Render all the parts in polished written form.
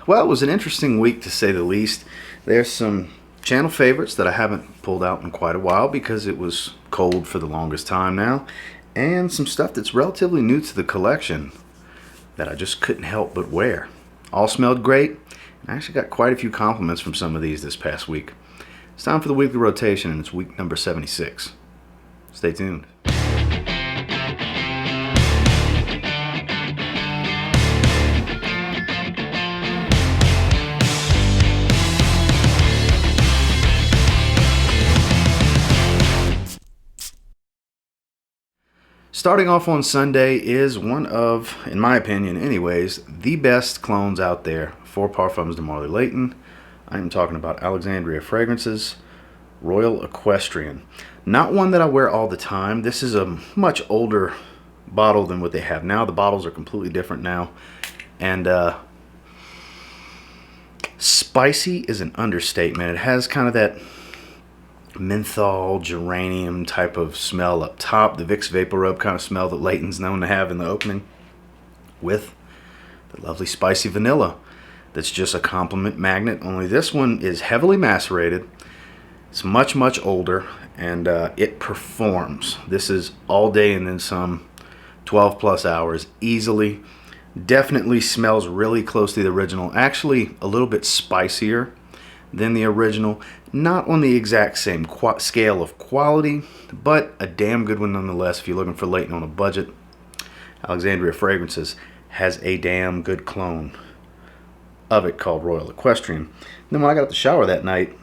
Well, it was an interesting week to say the least. There's some channel favorites that I haven't pulled out in quite a while because it was cold for the longest time now, and some stuff that's relatively new to the collection that I just couldn't help but wear. All smelled great, and I actually got quite a few compliments from some of these this past week. It's time for the weekly rotation, and it's week number 76. Stay tuned. Starting off on Sunday is one of, in my opinion anyways, the best clones out there for Parfums de Marly Leighton. I am talking about Alexandria Fragrances Royal Equestrian. Not one that I wear all the time. This is a much older bottle than what they have now. The bottles are completely different now. And spicy is an understatement. It has kind of that menthol, geranium type of smell up top, the Vicks Vapor Rub kind of smell that Leighton's known to have in the opening, with the lovely spicy vanilla that's just a compliment magnet. Only this one is heavily macerated. It's much older, and it performs. This is all day and then some, 12 plus hours easily. Definitely smells really close to the original, actually a little bit spicier than the original. Not on the exact same scale of quality, but a damn good one nonetheless if you're looking for Leighton on a budget. Alexandria Fragrances has a damn good clone of it called Royal Equestrian. Then when I got out the shower that night,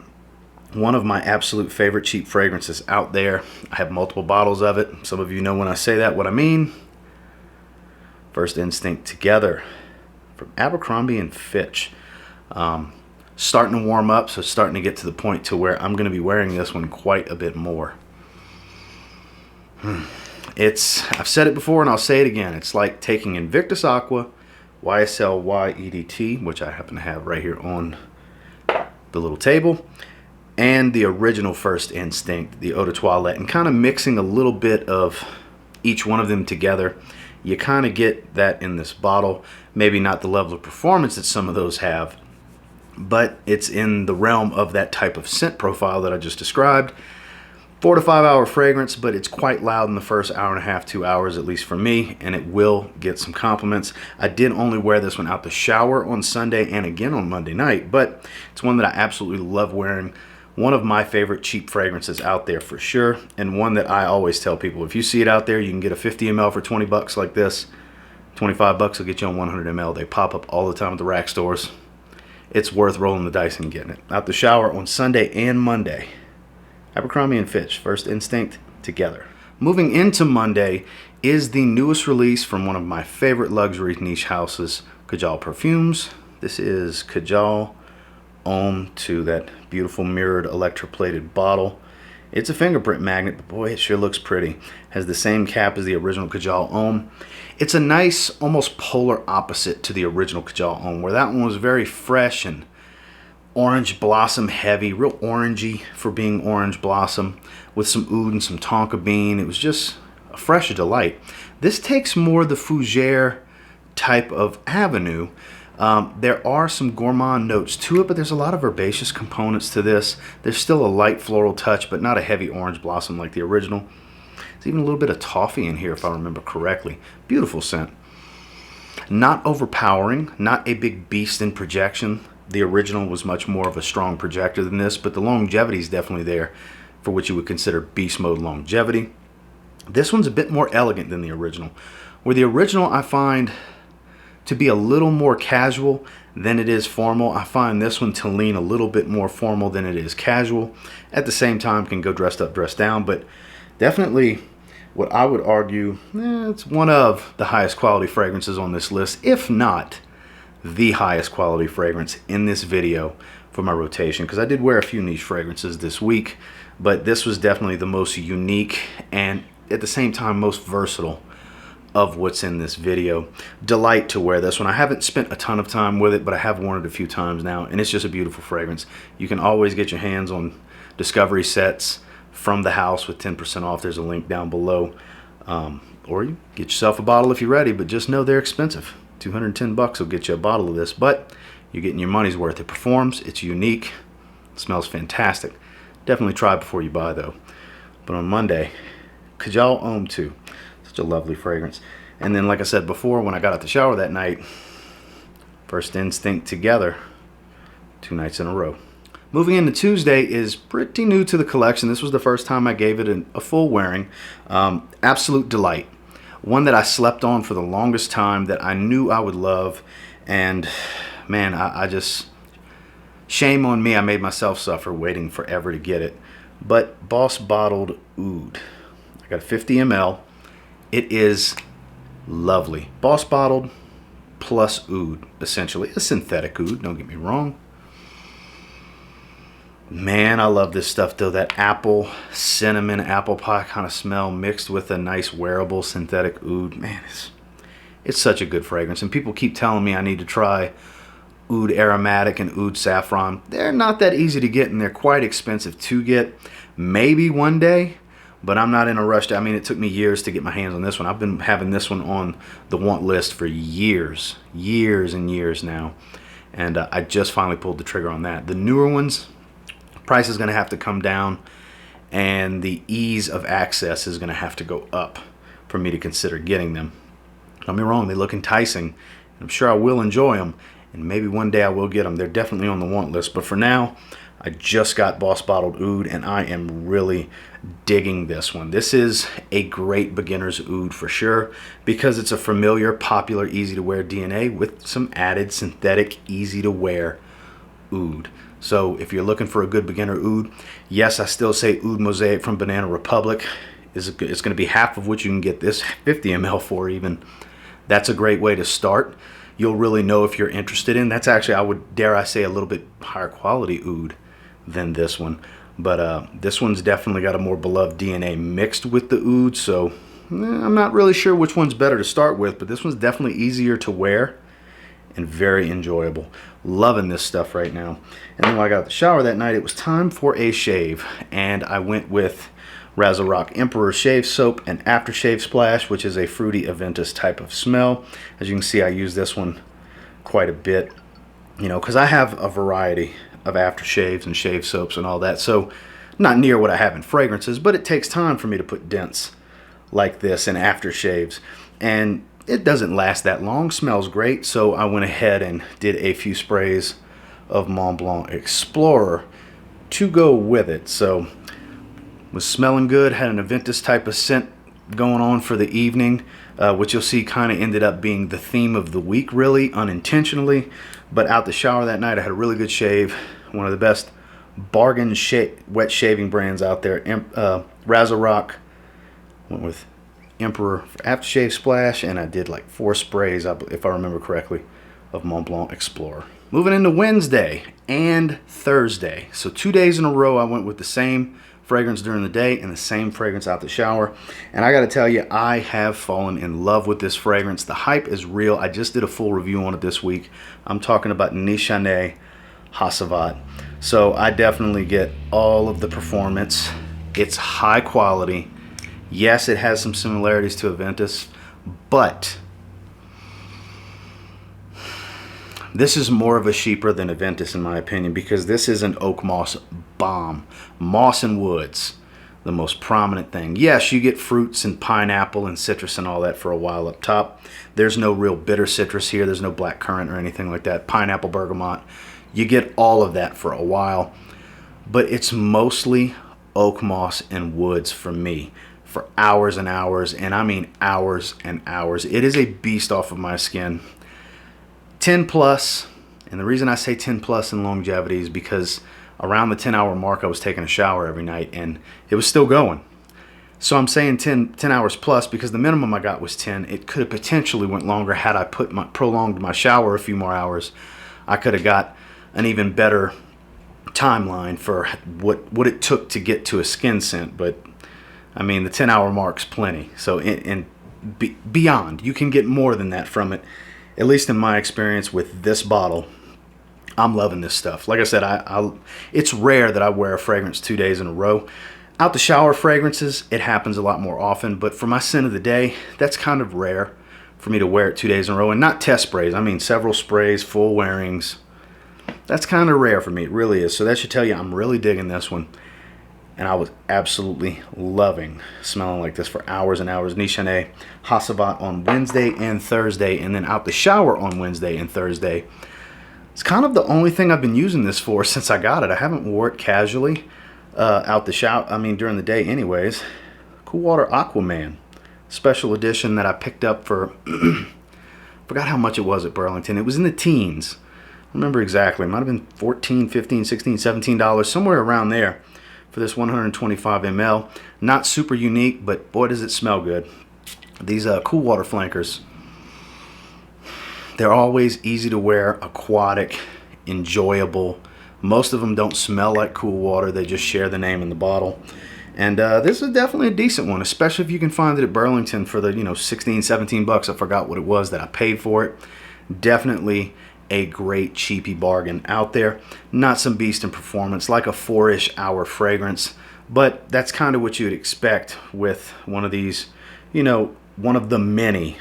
one of my absolute favorite cheap fragrances out there, I have multiple bottles of it. Some of you know when I say that what I mean. First Instinct Together from Abercrombie & Fitch. Starting to warm up, so starting to get to the point to where I'm going to be wearing this one quite a bit more. I've said it before and I'll say it again. It's like taking Invictus Aqua, YSL YEDT, which I happen to have right here on the little table, and the original First Instinct, the Eau de Toilette, and kind of mixing a little bit of each one of them together. You kind of get that in this bottle. Maybe not the level of performance that some of those have, but it's in the realm of that type of scent profile that I just described. 4 to 5 hour fragrance, but it's quite loud in the first hour and a half, 2 hours, at least for me, and it will get some compliments. I did only wear this one out the shower on Sunday and again on Monday night, but it's one that I absolutely love wearing. One of my favorite cheap fragrances out there for sure, and one that I always tell people, if you see it out there, you can get a 50 ml for 20 bucks like this. 25 bucks will get you on 100 ml. They pop up all the time at the rack stores. It's worth rolling the dice and getting it. Out the shower on Sunday and Monday. Abercrombie & Fitch, First Instinct Together. Moving into Monday is the newest release from one of my favorite luxury niche houses, Kajal Perfumes. This is Kajal Homme to that beautiful mirrored electroplated bottle. It's a fingerprint magnet, but boy, it sure looks pretty. Has the same cap as the original Kajal Homme. It's a nice, almost polar opposite to the original Kajal Homme, where that one was very fresh and orange blossom heavy, real orangey for being orange blossom, with some oud and some tonka bean. It was just a fresh delight. This takes more the fougere type of avenue. There are some gourmand notes to it, but there's a lot of herbaceous components to this. There's still a light floral touch, but not a heavy orange blossom like the original. There's even a little bit of toffee in here if I remember correctly. Beautiful scent. Not overpowering, not a big beast in projection. The original was much more of a strong projector than this, but the longevity is definitely there for what you would consider beast mode longevity. This one's a bit more elegant than the original. Where the original I find to be a little more casual than it is formal, I find this one to lean a little bit more formal than it is casual. At the same time, can go dressed up, dressed down, but definitely what I would argue, it's one of the highest quality fragrances on this list, if not the highest quality fragrance in this video for my rotation, because I did wear a few niche fragrances this week, but this was definitely the most unique and at the same time most versatile of what's in this video. Delight to wear this one. I haven't spent a ton of time with it, but I have worn it a few times now, and it's just a beautiful fragrance. You can always get your hands on Discovery sets from the house with 10% off. There's a link down below. Or you get yourself a bottle if you're ready, but just know they're expensive. 210 bucks will get you a bottle of this, but you're getting your money's worth. It performs, it's unique, it smells fantastic. Definitely try before you buy though. But on Monday, Kajal Homme 2. Such a lovely fragrance. And then like I said before, when I got out the shower that night, First Instinct Together, 2 nights in a row. Moving into Tuesday is pretty new to the collection. This was the first time I gave it a full wearing. Absolute delight. One that I slept on for the longest time, that I knew I would love. And man, I just, shame on me, I made myself suffer waiting forever to get it. But Boss Bottled Oud. I got a 50 ml. It is lovely. Boss Bottled plus oud, essentially. A synthetic oud, don't get me wrong. Man, I love this stuff though. That apple, cinnamon, apple pie kind of smell mixed with a nice wearable synthetic oud. Man, it's such a good fragrance. And people keep telling me I need to try oud aromatic and oud saffron. They're not that easy to get, and they're quite expensive to get. Maybe one day, but I'm not in a rush. I mean, it took me years to get my hands on this one. I've been having this one on the want list for years and years now. And I just finally pulled the trigger on that. The newer ones, price is going to have to come down, and the ease of access is going to have to go up for me to consider getting them. Don't get me wrong, they look enticing. I'm sure I will enjoy them, and maybe one day I will get them. They're definitely on the want list, but for now, I just got Boss Bottled Oud, and I am really digging this one. This is a great beginner's oud for sure, because it's a familiar, popular, easy to wear DNA with some added synthetic, easy to wear oud. So if you're looking for a good beginner oud, yes, I still say Oud Mosaic from Banana Republic it's going to be half of what you can get this 50 ml for even. That's a great way to start. You'll really know if you're interested in. That's actually, I would dare I say, a little bit higher quality oud than this one. But this one's definitely got a more beloved DNA mixed with the oud, so I'm not really sure which one's better to start with, but this one's definitely easier to wear and very enjoyable. Loving this stuff right now. And then when I got out the shower that night, it was time for a shave, and I went with Zaharoff Emperor Shave Soap and Aftershave Splash, which is a fruity Aventus type of smell. As you can see, I use this one quite a bit, you know, because I have a variety of aftershaves and shave soaps and all that, so not near what I have in fragrances, but it takes time for me to put dents like this in aftershaves, and it doesn't last that long. Smells great, so I went ahead and did a few sprays of Mont Blanc Explorer to go with it. So was smelling good, had an Aventus type of scent going on for the evening, which you'll see kind of ended up being the theme of the week, really unintentionally. But out the shower that night, I had a really good shave. One of the best bargain wet shaving brands out there. Zaharoff. Went with Emperor for Aftershave Splash, and I did like 4 sprays, if I remember correctly, of Mont Blanc Explorer. Moving into Wednesday and Thursday. So 2 days in a row, I went with the same fragrance during the day and the same fragrance out the shower. And I got to tell you, I have fallen in love with this fragrance. The hype is real. I just did a full review on it this week. I'm talking about Nishane Hasavat. So I definitely get all of the performance. It's high quality. Yes, it has some similarities to Aventus, but this is more of a sheeper than Aventus in my opinion, because this is an oak moss bomb. Moss and woods, the most prominent thing. Yes, you get fruits and pineapple and citrus and all that for a while up top. There's no real bitter citrus here. There's no black currant or anything like that. Pineapple, bergamot. You get all of that for a while, but it's mostly oak moss and woods for me, for hours and hours, and I mean hours and hours. It is a beast off of my skin. 10 plus, and the reason I say 10 plus in longevity is because around the 10-hour mark I was taking a shower every night and it was still going. So I'm saying 10 hours plus because the minimum I got was 10. It could have potentially went longer had I prolonged my shower a few more hours. I could have got an even better timeline for what it took to get to a skin scent, but I mean the 10-hour mark's plenty. So beyond, you can get more than that from it. At least in my experience with this bottle, I'm loving this stuff. Like I said, it's rare that I wear a fragrance 2 days in a row. Out the shower fragrances, it happens a lot more often, but for my scent of the day, that's kind of rare for me to wear it 2 days in a row. And not test sprays, I mean several sprays, full wearings, That's kind of rare for me. It really is. So that should tell you I'm really digging this one. And I was absolutely loving smelling like this for hours and hours. Nishane Hasavat on Wednesday and Thursday, and then out the shower on Wednesday and Thursday. It's kind of the only thing I've been using this for since I got it. I haven't wore it casually out the shower. I mean, during the day anyways. Cool Water Aquaman. Special edition that I picked up for, forgot how much it was at Burlington. It was in the teens. I remember exactly. It might have been $14, $15, $16, $17, somewhere around there for this 125 ml. Not super unique, but boy does it smell good. These Cool Water flankers, they're always easy to wear, aquatic, enjoyable. Most of them don't smell like Cool Water. They just share the name in the bottle. And this is definitely a decent one, especially if you can find it at Burlington for the 16, 17 bucks. I forgot what it was that I paid for it. Definitely a great cheapy bargain out there. Not some beast in performance, like a 4-ish hour fragrance, but that's kind of what you'd expect with one of these, one of the many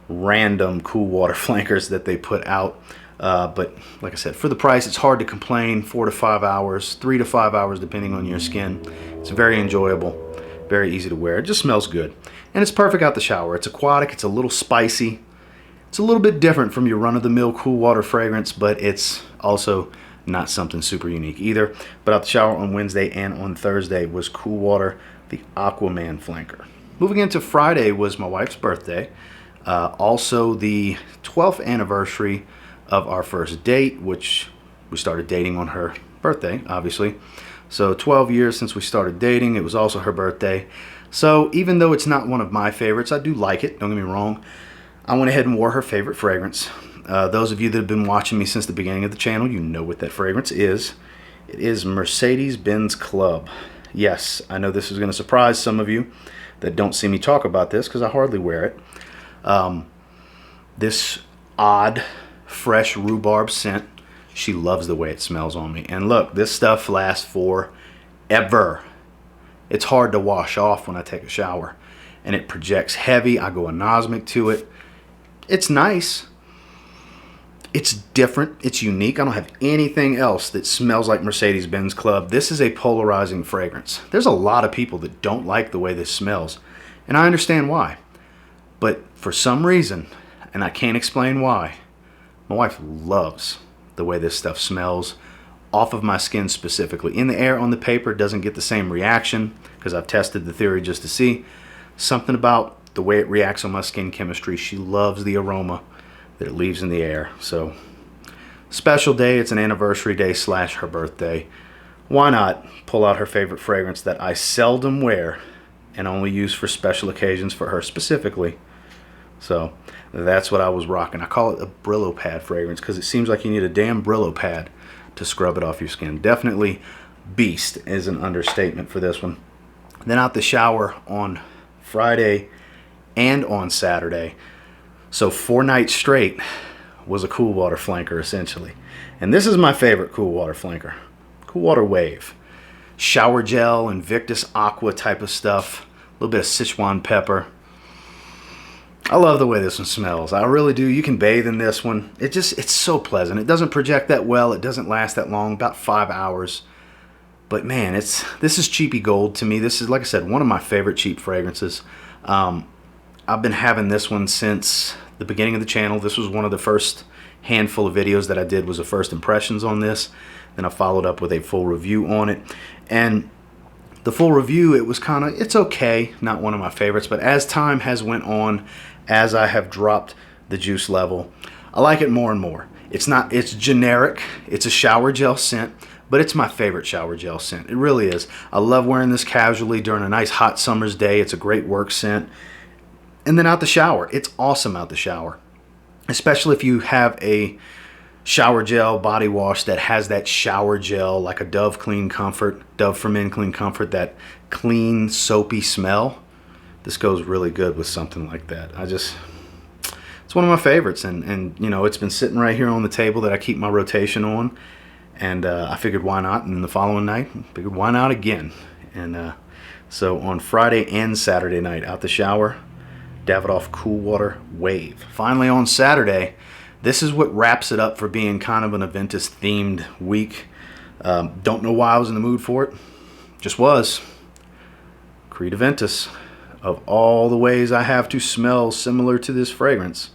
random Cool Water flankers that they put out. But like I said, for the price, it's hard to complain. 4 to 5 hours, 3 to 5 hours, depending on your skin. It's very enjoyable, very easy to wear. It just smells good. And it's perfect out the shower. It's aquatic, it's a little spicy. It's a little bit different from your run-of-the-mill Cool Water fragrance, but it's also not something super unique either. But out the shower on Wednesday and on Thursday was Cool Water, the Aquaman flanker. Moving into Friday was my wife's birthday. Also the 12th anniversary of our first date, which we started dating on her birthday, obviously. So 12 years since we started dating. It was also her birthday. So even though it's not one of my favorites, I do like it, don't get me wrong. I went ahead and wore her favorite fragrance. Those of you that have been watching me since the beginning of the channel, you know what that fragrance is. It is Mercedes-Benz Club. Yes, I know this is going to surprise some of you that don't see me talk about this because I hardly wear it. This odd, fresh rhubarb scent. She loves the way it smells on me. And look, this stuff lasts forever. It's hard to wash off when I take a shower. And it projects heavy. I go anosmic to it. It's nice. It's different. It's unique. I don't have anything else that smells like Mercedes-Benz Club. This is a polarizing fragrance. There's a lot of people that don't like the way this smells. And I understand why. But for some reason, and I can't explain why, my wife loves the way this stuff smells off of my skin specifically. In the air, on the paper, doesn't get the same reaction because I've tested the theory just to see. Something about the way it reacts on my skin chemistry. She loves the aroma that it leaves in the air. So, special day. It's an anniversary day / her birthday. Why not pull out her favorite fragrance that I seldom wear and only use for special occasions for her specifically. So, that's what I was rocking. I call it a Brillo pad fragrance because it seems like you need a damn Brillo pad to scrub it off your skin. Definitely beast is an understatement for this one. Then out the shower on Friday and on Saturday. So 4 nights straight was a Cool Water flanker essentially. And this is my favorite Cool Water flanker. Cool Water Wave. Shower gel, Invictus Aqua type of stuff. A little bit of Sichuan pepper. I love the way this one smells. I really do. You can bathe in this one. It's so pleasant. It doesn't project that well. It doesn't last that long, about 5 hours. But man, this is cheapy gold to me. This is, like I said, one of my favorite cheap fragrances. I've been having this one since the beginning of the channel. This was one of the first handful of videos that I did, was the first impressions on this. Then I followed up with a full review on it. And the full review, it was it's okay, not one of my favorites, but as time has went on, as I have dropped the juice level, I like it more and more. It's generic, it's a shower gel scent, but it's my favorite shower gel scent. It really is. I love wearing this casually during a nice hot summer's day. It's a great work scent. And then out the shower, it's awesome out the shower, especially if you have a shower gel body wash that has that shower gel, like a Dove Clean Comfort, Dove for Men Clean Comfort, that clean soapy smell. This goes really good with something like that. It's one of my favorites, and it's been sitting right here on the table that I keep my rotation on, and I figured why not. And the following night, I figured why not again. And so on Friday and Saturday night, out the shower, Davidoff Cool Water Wave. Finally on Saturday, this is what wraps it up for being kind of an Aventus themed week. Don't know why I was in the mood for it. Just was. Creed Aventus. Of all the ways I have to smell similar to this fragrance,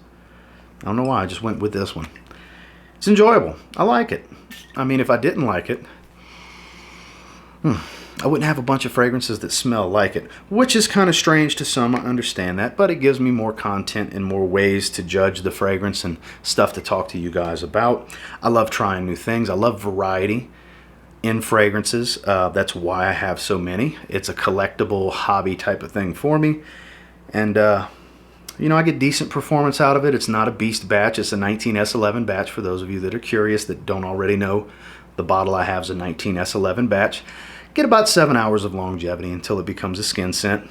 I don't know why, I just went with this one. It's enjoyable. I like it. I mean, if I didn't like it, I wouldn't have a bunch of fragrances that smell like it, which is kind of strange to some, I understand that, but it gives me more content and more ways to judge the fragrance and stuff to talk to you guys about. I love trying new things. I love variety in fragrances. That's why I have so many. It's a collectible hobby type of thing for me, and you know, I get decent performance out of it. It's not a beast batch. It's a 19S11 batch for those of you that are curious that don't already know. The bottle I have is a 19S11 batch. Get about 7 hours of longevity until it becomes a skin scent.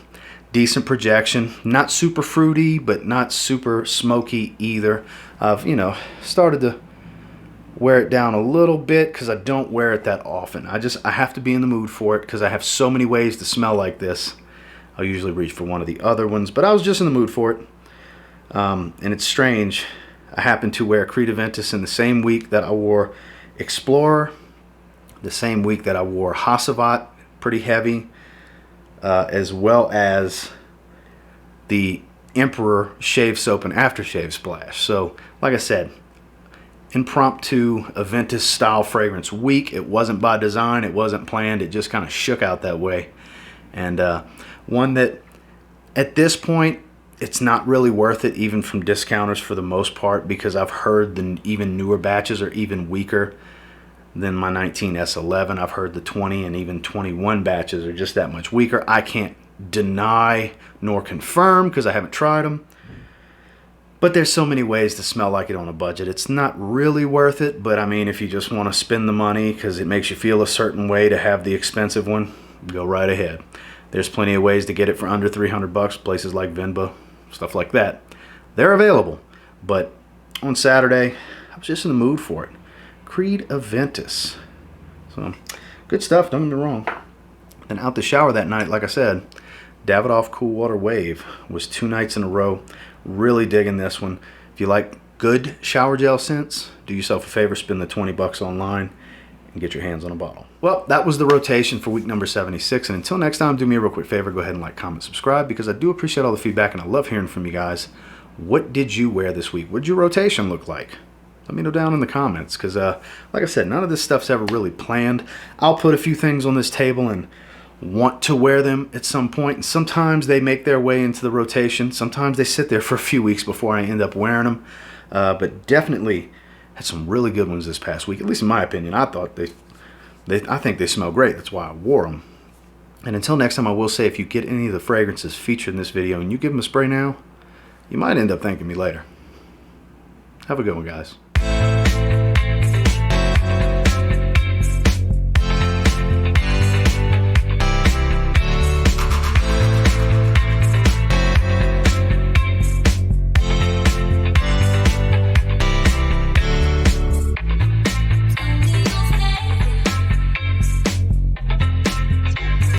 Decent projection. Not super fruity, but not super smoky either. I've, you know, started to wear it down a little bit because I don't wear it that often. I have to be in the mood for it because I have so many ways to smell like this. I'll usually reach for one of the other ones, but I was just in the mood for it. And it's strange. I happened to wear Creed Aventus in the same week that I wore Explorer, the same week that I wore Hassavat, pretty heavy, as well as the Emperor Shave Soap and Aftershave Splash. So, like I said, impromptu Aventus style fragrance week. It wasn't by design. It wasn't planned. It just kind of shook out that way. And one that, at this point, it's not really worth it, even from discounters for the most part, because I've heard the even newer batches are even weaker than my 19S11. I've heard the 20 and even 21 batches are just that much weaker. I can't deny nor confirm because I haven't tried them. But there's so many ways to smell like it on a budget. It's not really worth it, but I mean, if you just want to spend the money because it makes you feel a certain way to have the expensive one, go right ahead. There's plenty of ways to get it for under 300 bucks, places like Vinba, stuff like that. They're available, but on Saturday, I was just in the mood for it. Creed Aventus. So, good stuff, don't get me wrong. Then out the shower that night, like I said, Davidoff Cool Water Wave was 2 nights in a row. Really digging this one. If you like good shower gel scents, do yourself a favor, spend the 20 bucks online and get your hands on a bottle. Well, that was the rotation for week number 76. And until next time, do me a real quick favor. Go ahead and like, comment, subscribe, because I do appreciate all the feedback and I love hearing from you guys. What did you wear this week? What did your rotation look like? Let me know down in the comments, because like I said, none of this stuff's ever really planned. I'll put a few things on this table and want to wear them at some point, and sometimes they make their way into the rotation. Sometimes they sit there for a few weeks before I end up wearing them, but definitely had some really good ones this past week, at least in my opinion. I thought I think they smell great. That's why I wore them. And until next time, I will say, if you get any of the fragrances featured in this video and you give them a spray now, you might end up thanking me later. Have a good one, guys.